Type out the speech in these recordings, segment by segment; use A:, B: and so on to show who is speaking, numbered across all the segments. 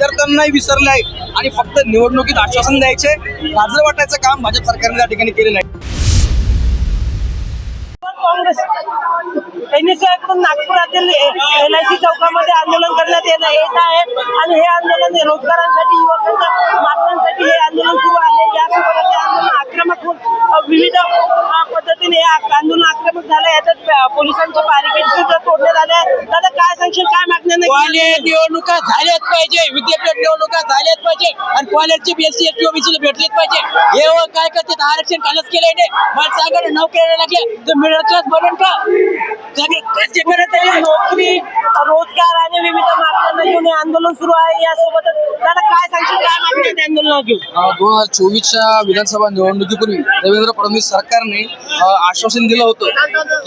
A: विद्यार्थ्यांनाही विसरले आहे आणि फक्त निवडणुकीत आश्वासन द्यायचे, गाजर वाटायचं काम भाजप सरकारने त्या ठिकाणी केलेलं आहे.
B: काँग्रेस एनएसयूतून नागपुरातील LIC चौकामध्ये आंदोलन करण्यात येत आहे आणि हे आंदोलन रोजगारांसाठी, युवकांच्या मागण्यांसाठी हे आंदोलन सुरू आहे. यासोबतच हे आंदोलन आक्रमक होऊन विविध पद्धतीने हे आंदोलन आक्रमक झालं. याच्यात पोलिसांचे बॅरिकेड सुद्धा तोडण्यात आले. दादा काय सांगशील, काय मागण्या
C: निवडणुका झाल्याच पाहिजे, विद्यापीठ निवडणुका झाल्याच पाहिजे आणि कॉलेजची BSc ST OBC भेटलीच पाहिजे. हे काय करते आरक्षण कालच केलंय नाही. मला सांगा नोकऱ्या लागल्या तर मिळत बनन का?
B: नोकरी, रोजगार आणि विविध मागण्यांना घेऊन हे आंदोलन सुरू आहे. यासोबतच दादा काय सांगशील, काय मागण्या आहेत आंदोलनाला घेऊन?
A: 2024च्या विधानसभा निवडणुकीपूर्वी देवेंद्र फडणवीस सरकारने आश्वासन दिलं होतं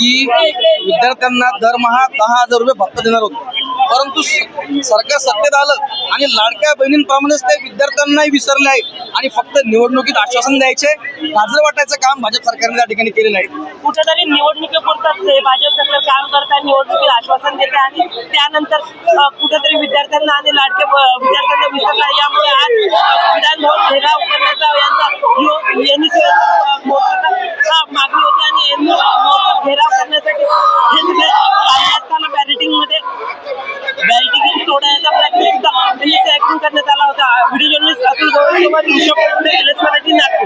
A: की विद्यार्थ्यांना दरमहा 10,000 रुपये भत्ता देणार होतं. परंतु सरकार सत्तेत आलं आणि लाडक्या बहिणींप्रमाणेच ते विद्यार्थ्यांनाही विसरले आहे आणि फक्त निवडणुकीत आश्वासन द्यायचे, गाजर वाटायचं काम भाजप सरकारने त्या ठिकाणी केलेलं आहे.
B: कुठेतरी निवडणुकीपुरताच हे भाजप सरकार काम करतात, निवडणुकीत आश्वासन देते आणि त्यानंतर कुठेतरी विद्यार्थ्यांना आणि लाडक्या विद्यार्थ्यांना विसरला. यामुळे आज विधान भवन घेराव करण्याचा यांचा मागणी होती आणि घेराव करण्यासाठी हे सगळे चालले असताना बॅरिकेड तोडण्याचा प्रयत्न करण्यात आला होता. व्हिडिओ जर्नलिस्ट अतुल गवळीसोबत ऋषभ नागपूर.